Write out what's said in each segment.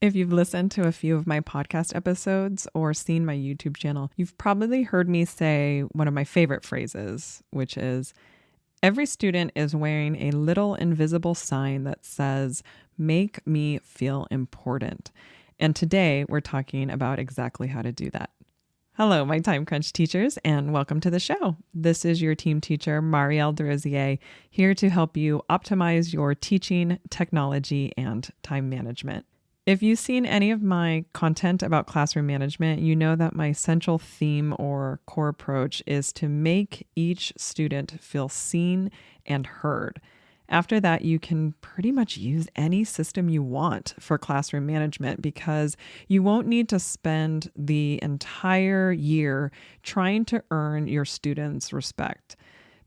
If you've listened to a few of my podcast episodes or seen my YouTube channel, you've probably heard me say one of my favorite phrases, which is, every student is wearing a little invisible sign that says, "Make me feel important." And today we're talking about exactly how to do that. Hello, my Time Crunch teachers, and welcome to the show. This is your team teacher, Marielle Derizier, here to help you optimize your teaching, technology, and time management. If you've seen any of my content about classroom management, you know that my central theme or core approach is to make each student feel seen and heard. After that, you can pretty much use any system you want for classroom management because you won't need to spend the entire year trying to earn your students' respect.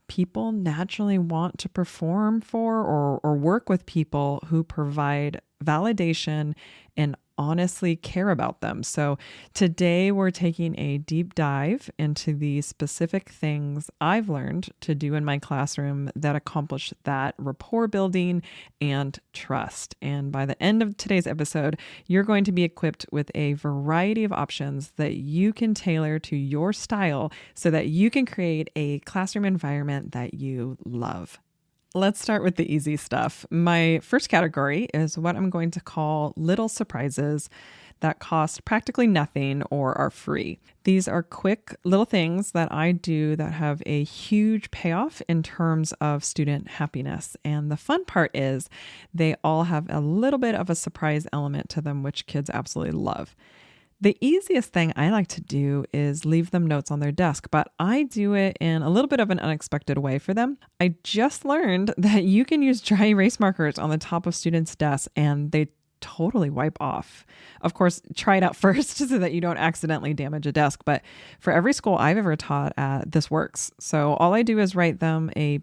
People naturally want to perform for or work with people who provide validation and honestly care about them. So today we're taking a deep dive into the specific things I've learned to do in my classroom that accomplish that rapport building and trust. And by the end of today's episode, you're going to be equipped with a variety of options that you can tailor to your style so that you can create a classroom environment that you love. Let's start with the easy stuff. My first category is what I'm going to call little surprises that cost practically nothing or are free. These are quick little things that I do that have a huge payoff in terms of student happiness. And the fun part is they all have a little bit of a surprise element to them, which kids absolutely love. The easiest thing I like to do is leave them notes on their desk, but I do it in a little bit of an unexpected way for them. I just learned that you can use dry erase markers on the top of students' desks and they totally wipe off. Of course, try it out first so that you don't accidentally damage a desk, but for every school I've ever taught at, this works. So all I do is write them a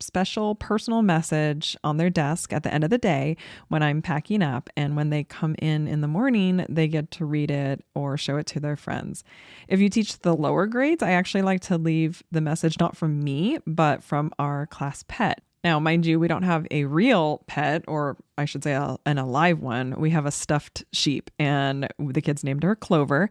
special personal message on their desk at the end of the day when I'm packing up, and when they come in the morning, they get to read it or show it to their friends. If you teach the lower grades, I actually like to leave the message not from me, but from our class pet. Now, mind you, we don't have a real pet, or I should say an alive one. We have a stuffed sheep, and the kids named her Clover,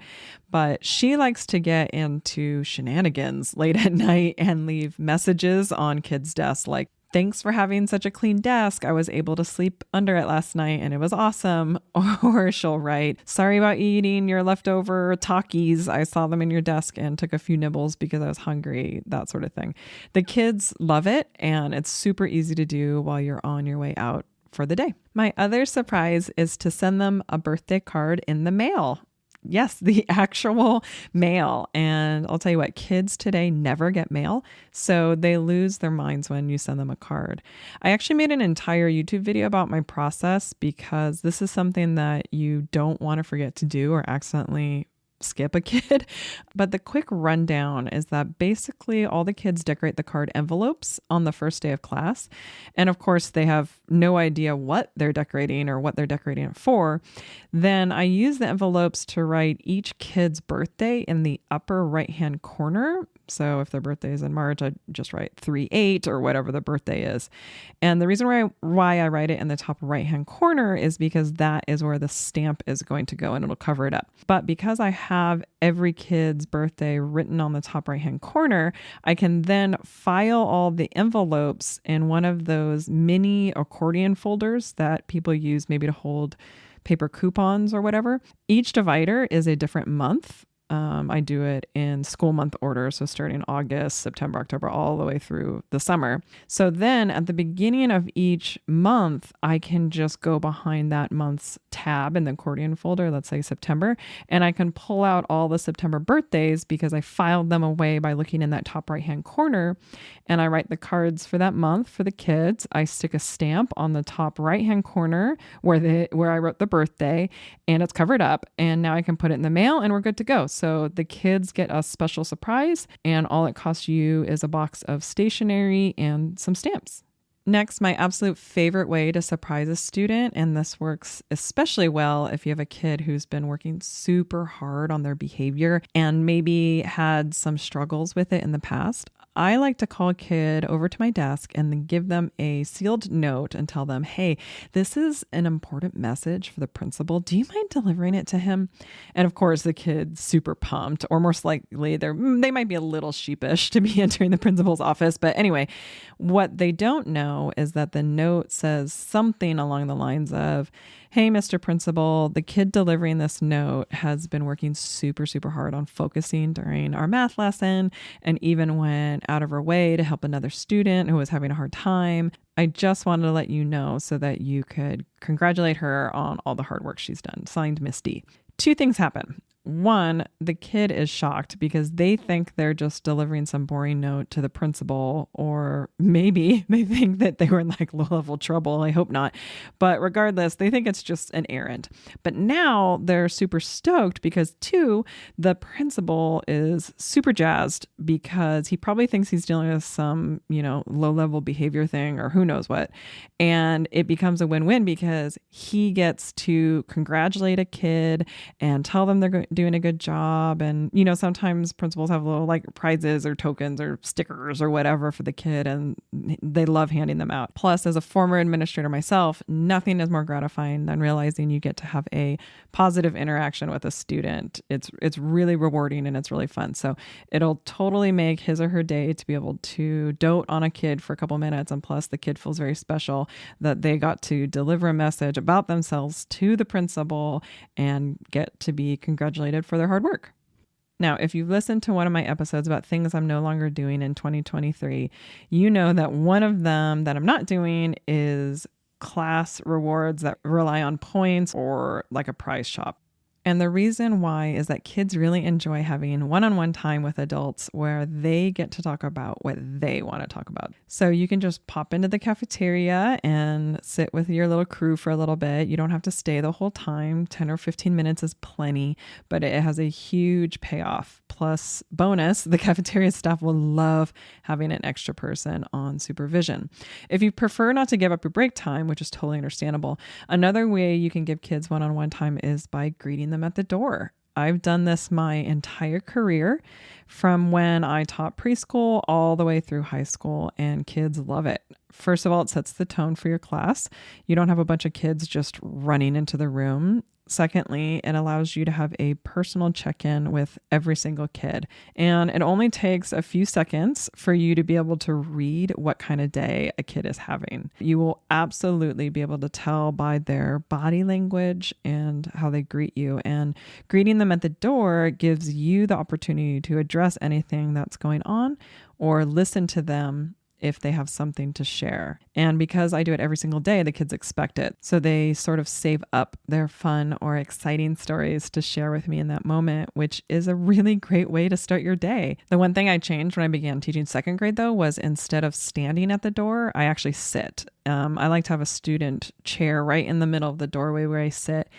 but she likes to get into shenanigans late at night and leave messages on kids' desks like, "Thanks for having such a clean desk. I was able to sleep under it last night and it was awesome." Or she'll write, "Sorry about eating your leftover Takis. I saw them in your desk and took a few nibbles because I was hungry," that sort of thing. The kids love it, and it's super easy to do while you're on your way out for the day. My other surprise is to send them a birthday card in the mail. Yes, the actual mail. And I'll tell you what, kids today never get mail, so they lose their minds when you send them a card. I actually made an entire YouTube video about my process because this is something that you don't want to forget to do or accidentally skip a kid. But the quick rundown is that basically all the kids decorate the card envelopes on the first day of class. And of course, they have no idea what they're decorating or what they're decorating it for. Then I use the envelopes to write each kid's birthday in the upper right-hand corner. So if their birthday is in March, I just write 3/8 or whatever the birthday is. And the reason why I write it in the top right-hand corner is because that is where the stamp is going to go and it'll cover it up. But because I have every kid's birthday written on the top right-hand corner, I can then file all the envelopes in one of those mini accordion folders that people use maybe to hold paper coupons or whatever. Each divider is a different month. I do it in school month order, so starting August, September, October, all the way through the summer. So then at the beginning of each month, I can just go behind that month's tab in the accordion folder, let's say September, and I can pull out all the September birthdays because I filed them away by looking in that top right-hand corner, and I write the cards for that month for the kids. I stick a stamp on the top right-hand corner where I wrote the birthday, and it's covered up, and now I can put it in the mail and we're good to go. So the kids get a special surprise, and all it costs you is a box of stationery and some stamps. Next, my absolute favorite way to surprise a student, and this works especially well if you have a kid who's been working super hard on their behavior and maybe had some struggles with it in the past. I like to call a kid over to my desk and then give them a sealed note and tell them, hey, this is an important message for the principal. Do you mind delivering it to him? And of course, the kid's super pumped, or more likely they might be a little sheepish to be entering the principal's office. But anyway, what they don't know is that the note says something along the lines of, hey, Mr. Principal, the kid delivering this note has been working super, super hard on focusing during our math lesson and even went out of her way to help another student who was having a hard time. I just wanted to let you know so that you could congratulate her on all the hard work she's done. Signed, Misty. Two things happen. One, the kid is shocked because they think they're just delivering some boring note to the principal, or maybe they think that they were in like low-level trouble. I hope not. But regardless, they think it's just an errand. But now they're super stoked because two, the principal is super jazzed because he probably thinks he's dealing with some, low-level behavior thing or who knows what. And it becomes a win-win because he gets to congratulate a kid and tell them they're doing a good job. And, sometimes principals have little like prizes or tokens or stickers or whatever for the kid, and they love handing them out. Plus, as a former administrator myself, nothing is more gratifying than realizing you get to have a positive interaction with a student. It's really rewarding and it's really fun. So it'll totally make his or her day to be able to dote on a kid for a couple minutes. And plus, the kid feels very special that they got to deliver a message about themselves to the principal and get to be congratulated for their hard work. Now, if you've listened to one of my episodes about things I'm no longer doing in 2023, you know that one of them that I'm not doing is class rewards that rely on points or like a prize shop. And the reason why is that kids really enjoy having one-on-one time with adults where they get to talk about what they want to talk about. So you can just pop into the cafeteria and sit with your little crew for a little bit. You don't have to stay the whole time. 10 or 15 minutes is plenty, but it has a huge payoff. Plus, bonus, the cafeteria staff will love having an extra person on supervision. If you prefer not to give up your break time, which is totally understandable, another way you can give kids one-on-one time is by greeting them at the door. I've done this my entire career, from when I taught preschool all the way through high school, and kids love it. First of all, it sets the tone for your class. You don't have a bunch of kids just running into the room. Secondly, it allows you to have a personal check-in with every single kid. And it only takes a few seconds for you to be able to read what kind of day a kid is having. You will absolutely be able to tell by their body language and how they greet you. And greeting them at the door gives you the opportunity to address anything that's going on or listen to them if they have something to share. And because I do it every single day, the kids expect it. So they sort of save up their fun or exciting stories to share with me in that moment, which is a really great way to start your day. The one thing I changed when I began teaching second grade, though, was instead of standing at the door, I actually sit. I like to have a student chair right in the middle of the doorway where I sit.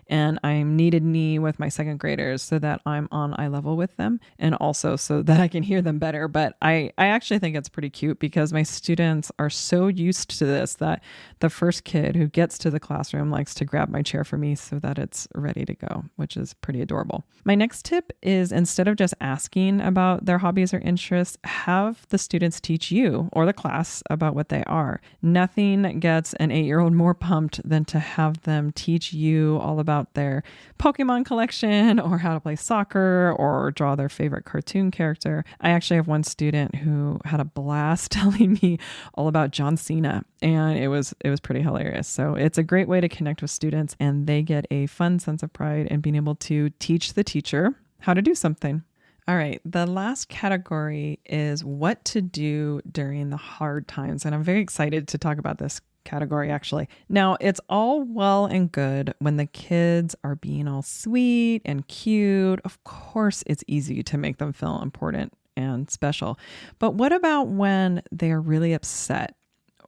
And I'm knee to knee with my second graders so that I'm on eye level with them, and also so that I can hear them better. But I actually think it's pretty cute because my students are so used to this that the first kid who gets to the classroom likes to grab my chair for me so that it's ready to go, which is pretty adorable. My next tip is, instead of just asking about their hobbies or interests, have the students teach you or the class about what they are. Nothing gets an 8-year-old more pumped than to have them teach you all about their Pokemon collection or how to play soccer or draw their favorite cartoon character. I actually have one student who had a blast telling me all about John Cena, and it was pretty hilarious. So it's a great way to connect with students, and they get a fun sense of pride in being able to teach the teacher how to do something. All right, the last category is what to do during the hard times, and I'm very excited to talk about this category, actually. Now, it's all well and good when the kids are being all sweet and cute. Of course, it's easy to make them feel important and special. But what about when they're really upset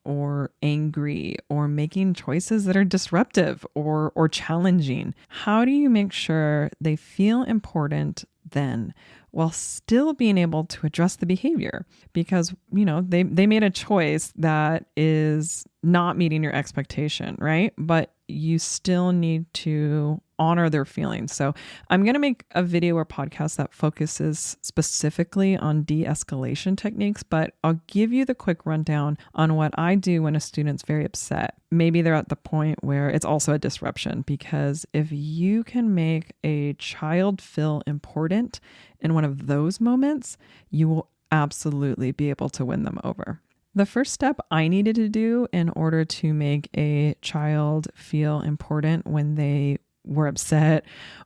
or angry or making choices that are disruptive or challenging? How do you make sure they feel important then, while still being able to address the behavior? Because, they made a choice that is not meeting your expectation, right? But you still need to honor their feelings. So I'm going to make a video or podcast that focuses specifically on de-escalation techniques, but I'll give you the quick rundown on what I do when a student's very upset. Maybe they're at the point where it's also a disruption, because if you can make a child feel important in one of those moments, you will absolutely be able to win them over. The first step I needed to do in order to make a child feel important when they were upset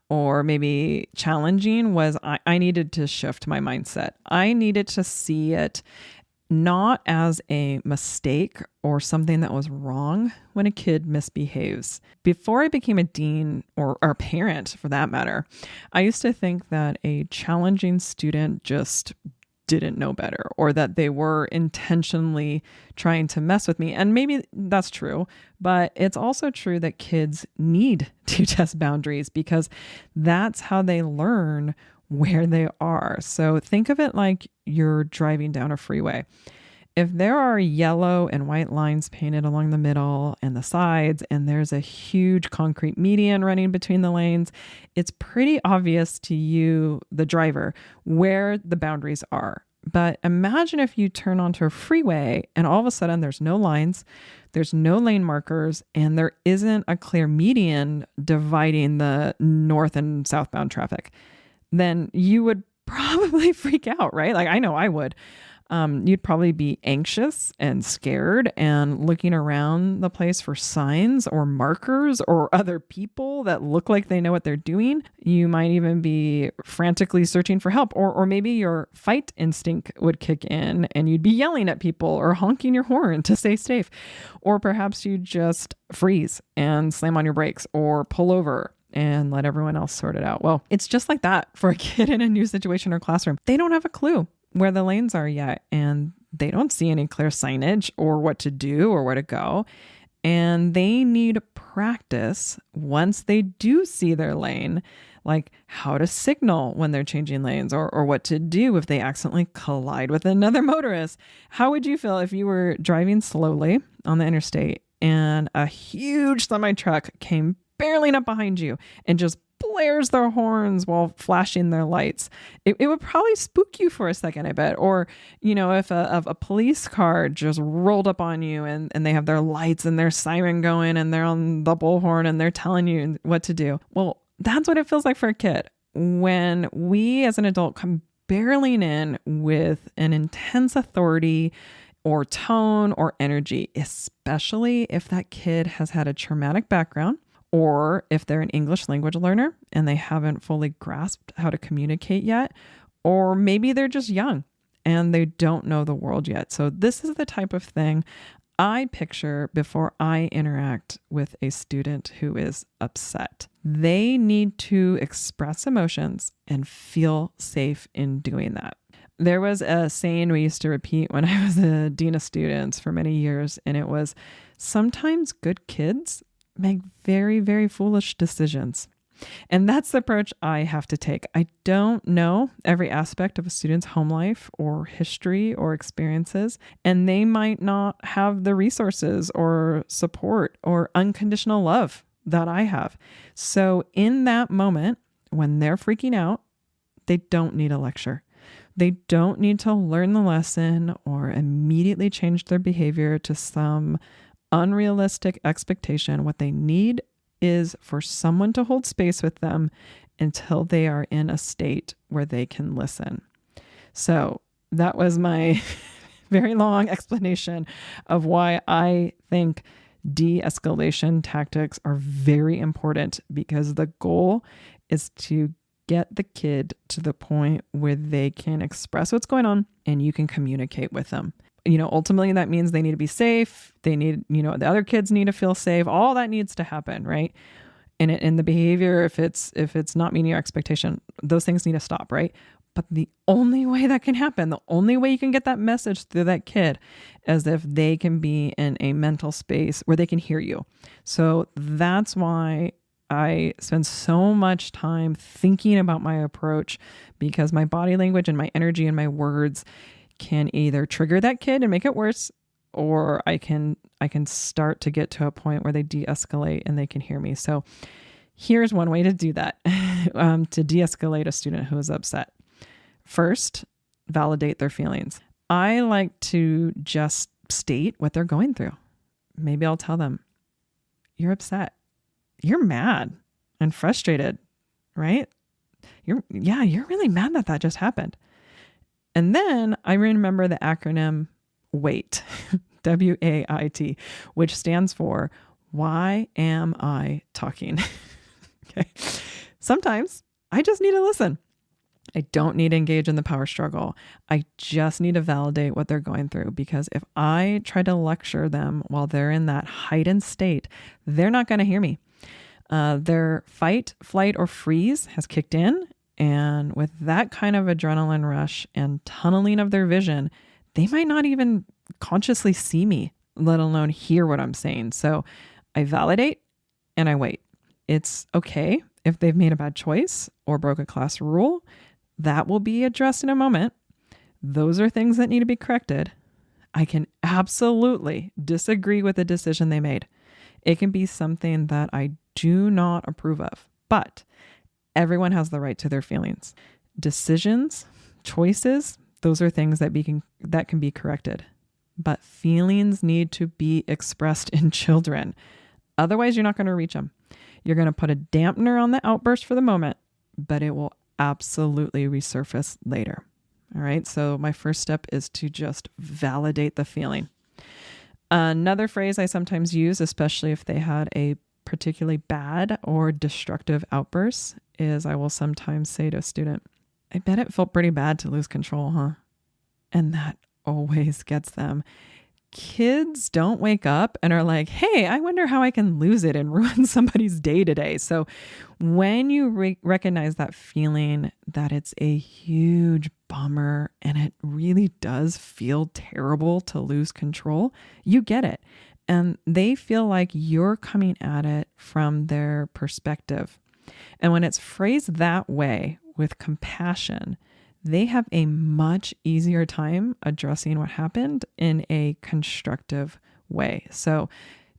or maybe challenging was I needed to shift my mindset. I needed to see it not as a mistake or something that was wrong when a kid misbehaves. Before I became a dean or a parent for that matter, I used to think that a challenging student just didn't know better, or that they were intentionally trying to mess with me. And maybe that's true, but it's also true that kids need to test boundaries because that's how they learn where they are. So think of it like you're driving down a freeway. If there are yellow and white lines painted along the middle and the sides, and there's a huge concrete median running between the lanes, it's pretty obvious to you, the driver, where the boundaries are. But imagine if you turn onto a freeway and all of a sudden there's no lines, there's no lane markers, and there isn't a clear median dividing the north and southbound traffic. Then you would probably freak out, right? Like I know I would. You'd probably be anxious and scared and looking around the place for signs or markers or other people that look like they know what they're doing. You might even be frantically searching for help, or maybe your fight instinct would kick in and you'd be yelling at people or honking your horn to stay safe. Or perhaps you just freeze and slam on your brakes or pull over and let everyone else sort it out. Well, it's just like that for a kid in a new situation or classroom. They don't have a clue where the lanes are yet, and they don't see any clear signage or what to do or where to go. And they need practice once they do see their lane, like how to signal when they're changing lanes, or what to do if they accidentally collide with another motorist. How would you feel if you were driving slowly on the interstate and a huge semi-truck came barreling up behind you and just blares their horns while flashing their lights? It would probably spook you for a second, I bet. Or, if a police car just rolled up on you and they have their lights and their siren going and they're on the bullhorn and they're telling you what to do. Well, that's what it feels like for a kid when we as an adult come barreling in with an intense authority or tone or energy, especially if that kid has had a traumatic background, or if they're an English language learner and they haven't fully grasped how to communicate yet, or maybe they're just young and they don't know the world yet. So this is the type of thing I picture before I interact with a student who is upset. They need to express emotions and feel safe in doing that. There was a saying we used to repeat when I was a dean of students for many years, and it was, sometimes good kids make very, very foolish decisions. And that's the approach I have to take. I don't know every aspect of a student's home life or history or experiences, and they might not have the resources or support or unconditional love that I have. So in that moment, when they're freaking out, they don't need a lecture. They don't need to learn the lesson or immediately change their behavior to some unrealistic expectation. What they need is for someone to hold space with them until they are in a state where they can listen. So that was my very long explanation of why I think de-escalation tactics are very important, because the goal is to get the kid to the point where they can express what's going on and you can communicate with them. Ultimately that means they need to be safe. They need, the other kids need to feel safe. All that needs to happen, right? And in the behavior, if it's not meeting your expectation, those things need to stop, right? But the only way that can happen, the only way you can get that message through that kid is if they can be in a mental space where they can hear you. So that's why I spend so much time thinking about my approach, because my body language and my energy and my words can either trigger that kid and make it worse, or I can start to get to a point where they de-escalate and they can hear me. So here's one way to do that, to de-escalate a student who is upset. First, validate their feelings. I like to just state what they're going through. Maybe I'll tell them, you're upset. You're mad and frustrated, right? You're really mad that just happened. And then I remember the acronym WAIT, WAIT, which stands for why am I talking? Okay. Sometimes I just need to listen. I don't need to engage in the power struggle. I just need to validate what they're going through, because if I try to lecture them while they're in that heightened state, they're not going to hear me. Their fight, flight, or freeze has kicked in. And with that kind of adrenaline rush and tunneling of their vision, they might not even consciously see me, let alone hear what I'm saying. So I validate and I wait. It's okay if they've made a bad choice or broke a class rule. That will be addressed in a moment. Those are things that need to be corrected. I can absolutely disagree with the decision they made. It can be something that I do not approve of, but everyone has the right to their feelings. Decisions, choices, those are things that can be corrected. But feelings need to be expressed in children. Otherwise, you're not going to reach them. You're going to put a dampener on the outburst for the moment, but it will absolutely resurface later. All right. So my first step is to just validate the feeling. Another phrase I sometimes use, especially if they had a particularly bad or destructive outburst, is I will sometimes say to a student, I bet it felt pretty bad to lose control, huh? And that always gets them. Kids don't wake up and are like, hey, I wonder how I can lose it and ruin somebody's day today. So when you recognize that feeling that it's a huge bummer and it really does feel terrible to lose control, you get it. And they feel like you're coming at it from their perspective. And when it's phrased that way with compassion, they have a much easier time addressing what happened in a constructive way. So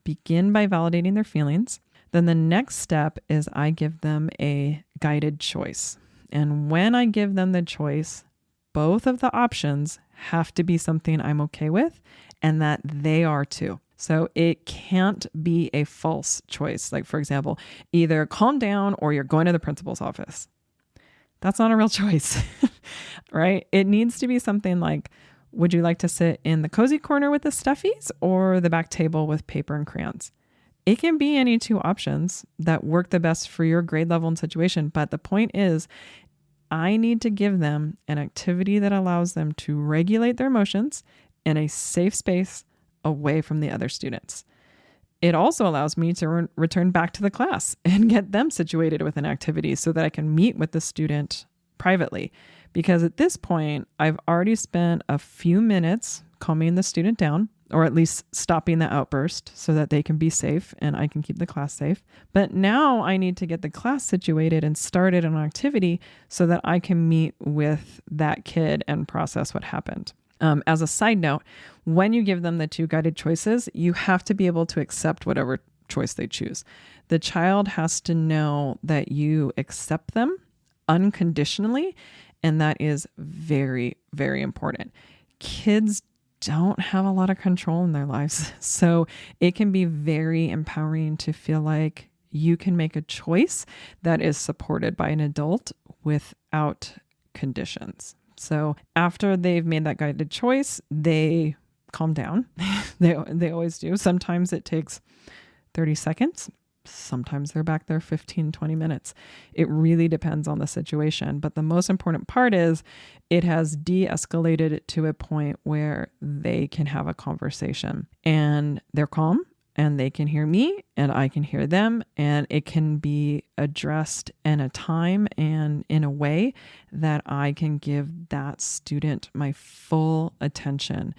begin by validating their feelings. Then the next step is I give them a guided choice. And when I give them the choice, both of the options have to be something I'm okay with and that they are too. So it can't be a false choice. Like, for example, either calm down or you're going to the principal's office. That's not a real choice, right? It needs to be something like, would you like to sit in the cozy corner with the stuffies or the back table with paper and crayons? It can be any two options that work the best for your grade level and situation. But the point is, I need to give them an activity that allows them to regulate their emotions in a safe space away from the other students. It also allows me to return back to the class and get them situated with an activity so that I can meet with the student privately. Because at this point, I've already spent a few minutes calming the student down, or at least stopping the outburst so that they can be safe and I can keep the class safe. But now I need to get the class situated and started on an activity so that I can meet with that kid and process what happened. As a side note, when you give them the two guided choices, you have to be able to accept whatever choice they choose. The child has to know that you accept them unconditionally, and that is very, very important. Kids don't have a lot of control in their lives, so it can be very empowering to feel like you can make a choice that is supported by an adult without conditions. So after they've made that guided choice, they calm down. They always do. Sometimes it takes 30 seconds. Sometimes they're back there 15, 20 minutes. It really depends on the situation. But the most important part is it has de-escalated to a point where they can have a conversation and they're calm and they can hear me and I can hear them, and it can be addressed in a time and in a way that I can give that student my full attention.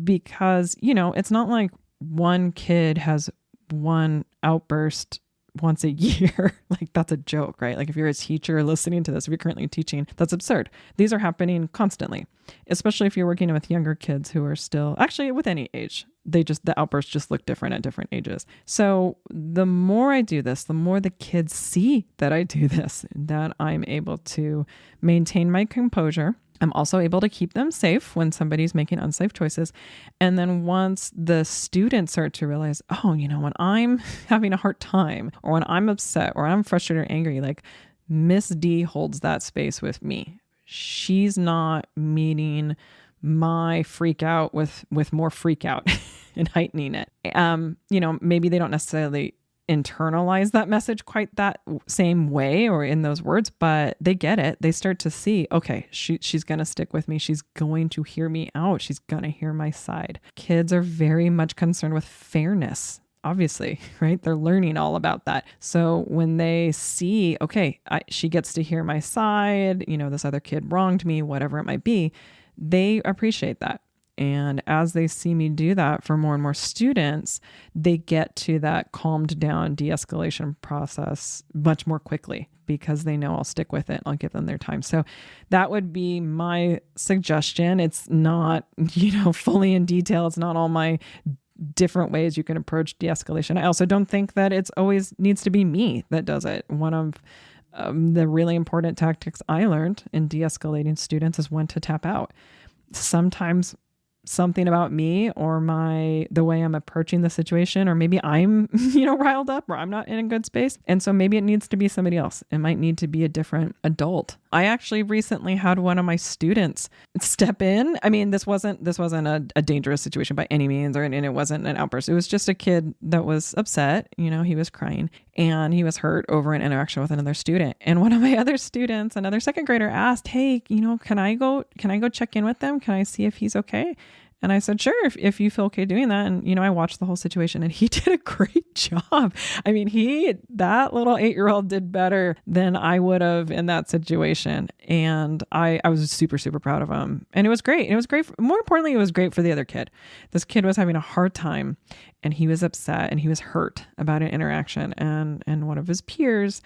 Because, it's not like one kid has one outburst once a year. Like that's a joke, right? Like if you're a teacher listening to this, if you're currently teaching, that's absurd. These are happening constantly, especially if you're working with younger kids who are still, actually with any age, the outbursts just look different at different ages. So the more I do this, the more the kids see that I do this, that I'm able to maintain my composure. I'm also able to keep them safe when somebody's making unsafe choices. And then once the students start to realize, oh, when I'm having a hard time or when I'm upset or I'm frustrated or angry, like Miss D holds that space with me. She's not meeting my freak out with more freak out and heightening it. Maybe they don't necessarily internalize that message quite that same way or in those words, but they get it. They start to see, okay, she's going to stick with me. She's going to hear me out. She's going to hear my side. Kids are very much concerned with fairness, obviously, right? They're learning all about that. So when they see, okay, she gets to hear my side, this other kid wronged me, whatever it might be, they appreciate that. And as they see me do that for more and more students, they get to that calmed down de-escalation process much more quickly because they know I'll stick with it. I'll give them their time. So that would be my suggestion. It's not, fully in detail. It's not all my different ways you can approach de-escalation. I also don't think that it's always needs to be me that does it. One of the really important tactics I learned in de-escalating students is when to tap out. Sometimes something about me or the way I'm approaching the situation, or maybe I'm, riled up or I'm not in a good space. And so maybe it needs to be somebody else. It might need to be a different adult. I actually recently had one of my students step in. I mean, this wasn't a dangerous situation by any means, and it wasn't an outburst. It was just a kid that was upset. He was crying and he was hurt over an interaction with another student. And one of my other students, another second grader, asked, "Hey, can I go check in with them? Can I see if he's okay?" And I said, sure, if you feel okay doing that. And, I watched the whole situation and he did a great job. I mean, that little 8-year-old did better than I would have in that situation. And I was super, super proud of him. And it was great. It was great. More importantly, it was great for the other kid. This kid was having a hard time and he was upset and he was hurt about an interaction. And one of his peers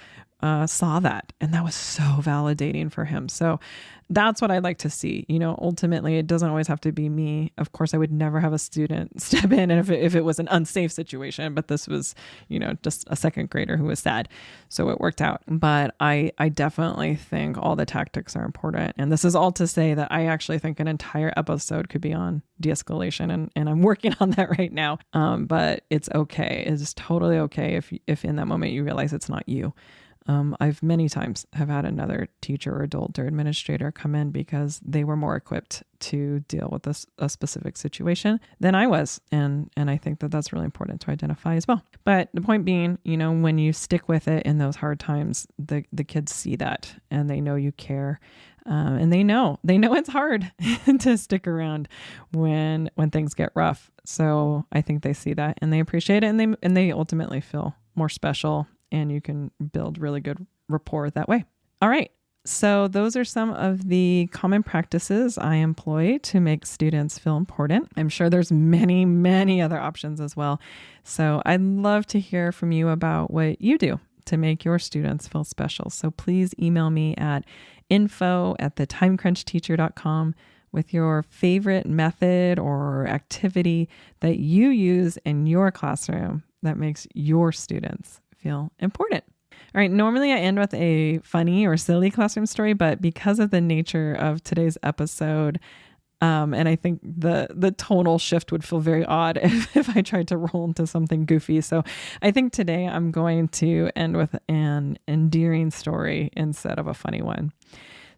saw that. And that was so validating for him. So that's what I'd like to see. Ultimately, it doesn't always have to be me. Of course, I would never have a student step in if it was an unsafe situation, but this was, just a second grader who was sad. So it worked out. But I definitely think all the tactics are important. And this is all to say that I actually think an entire episode could be on de-escalation. And I'm working on that right now. But it's okay. It's totally okay if in that moment you realize it's not you. I've many times have had another teacher or adult or administrator come in because they were more equipped to deal with a specific situation than I was. And I think that that's really important to identify as well. But the point being, when you stick with it in those hard times, the kids see that and they know you care. And they know it's hard to stick around when things get rough. So I think they see that and they appreciate it and they ultimately feel more special. And you can build really good rapport that way. All right. So those are some of the common practices I employ to make students feel important. I'm sure there's many, many other options as well. So I'd love to hear from you about what you do to make your students feel special. So please email me at info@thetimecrunchteacher.com with your favorite method or activity that you use in your classroom that makes your students feel important. All right. Normally I end with a funny or silly classroom story, but because of the nature of today's episode, and I think the tonal shift would feel very odd if I tried to roll into something goofy. So I think today I'm going to end with an endearing story instead of a funny one.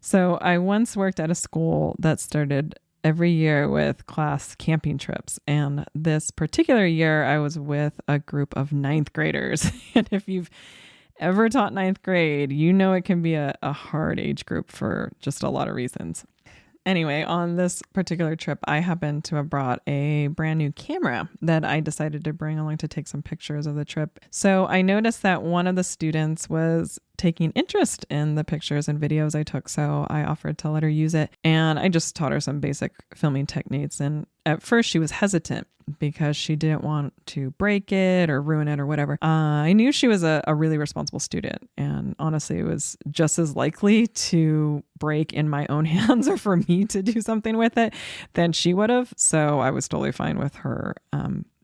So I once worked at a school that started every year with class camping trips. And this particular year, I was with a group of ninth graders. And if you've ever taught ninth grade, it can be a hard age group for just a lot of reasons. Anyway, on this particular trip, I happened to have brought a brand new camera that I decided to bring along to take some pictures of the trip. So I noticed that one of the students was taking interest in the pictures and videos I took, so I offered to let her use it. And I just taught her some basic filming techniques. And at first she was hesitant because she didn't want to break it or ruin it or whatever. I knew she was a really responsible student, and honestly, it was just as likely to break in my own hands or for me to do something with it than she would have. So I was totally fine with her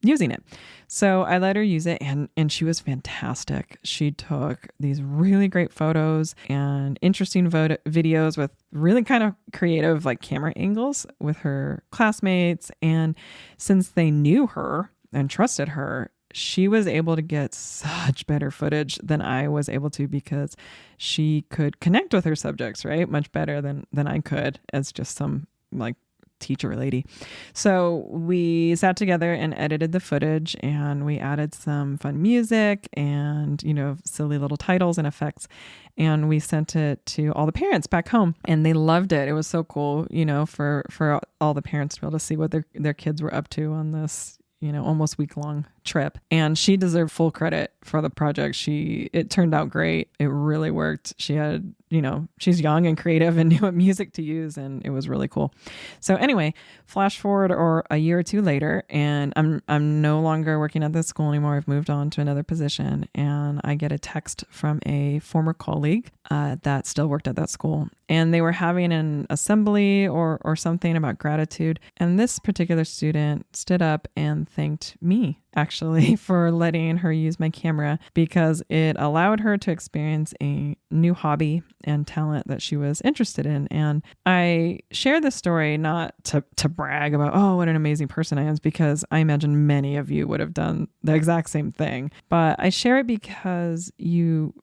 using it. So I let her use it, and she was fantastic. She took these really great photos and interesting videos with really kind of creative like camera angles with her classmates. And since they knew her and trusted her, she was able to get such better footage than I was able to, because she could connect with her subjects, right? Much better than I could as just some like teacher lady. So we sat together and edited the footage, and we added some fun music and, silly little titles and effects. And we sent it to all the parents back home, and they loved it. It was so cool, for all the parents to be able to see what their kids were up to on this, almost week-long trip. And she deserved full credit for the project. It turned out great. It really worked. She had, she's young and creative and knew what music to use, and it was really cool. So anyway, flash forward or a year or two later, and I'm no longer working at this school anymore. I've moved on to another position, and I get a text from a former colleague that still worked at that school. And they were having an assembly or something about gratitude. And this particular student stood up and thanked me, actually, for letting her use my camera, because it allowed her to experience a new hobby and talent that she was interested in. And I share this story not to brag about, oh, what an amazing person I am, because I imagine many of you would have done the exact same thing. But I share it because you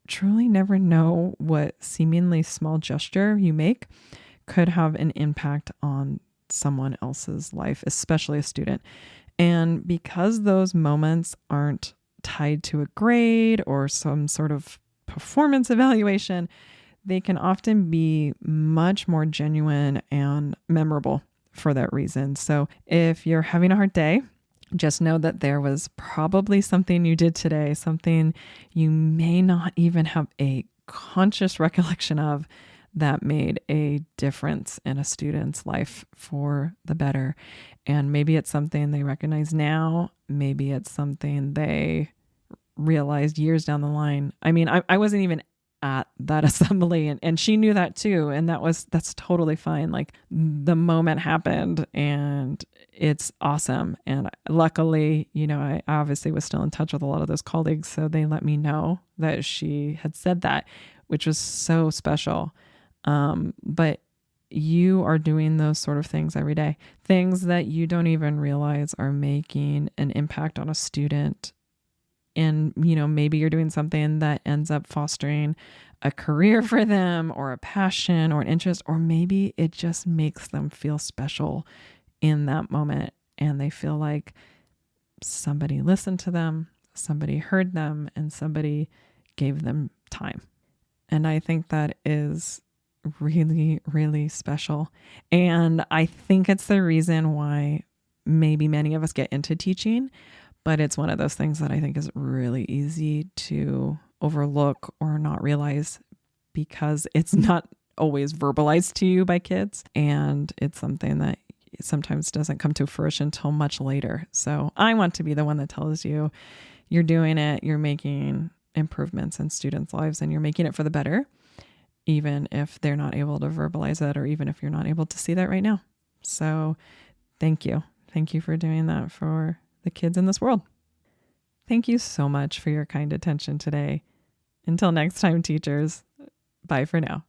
truly never know what seemingly small gesture you make could have an impact on someone else's life, especially a student. And because those moments aren't tied to a grade or some sort of performance evaluation, they can often be much more genuine and memorable for that reason. So if you're having a hard day, just know that there was probably something you did today, something you may not even have a conscious recollection of, that made a difference in a student's life for the better. And maybe it's something they recognize now. Maybe it's something they realized years down the line. I mean, I wasn't even at that assembly, and she knew that too. And that's totally fine. Like, the moment happened, and it's awesome. And luckily, I obviously was still in touch with a lot of those colleagues. So they let me know that she had said that, which was so special. But you are doing those sort of things every day, things that you don't even realize are making an impact on a student. And, maybe you're doing something that ends up fostering a career for them, or a passion or an interest, or maybe it just makes them feel special in that moment. And they feel like somebody listened to them, somebody heard them, and somebody gave them time. And I think that is really, really special. And I think it's the reason why maybe many of us get into teaching. But it's one of those things that I think is really easy to overlook or not realize, because it's not always verbalized to you by kids. And it's something that sometimes doesn't come to fruition until much later. So I want to be the one that tells you you're doing it, you're making improvements in students' lives, and you're making it for the better, even if they're not able to verbalize that, or even if you're not able to see that right now. So thank you. Thank you for doing that for the kids in this world. Thank you so much for your kind attention today. Until next time, teachers, bye for now.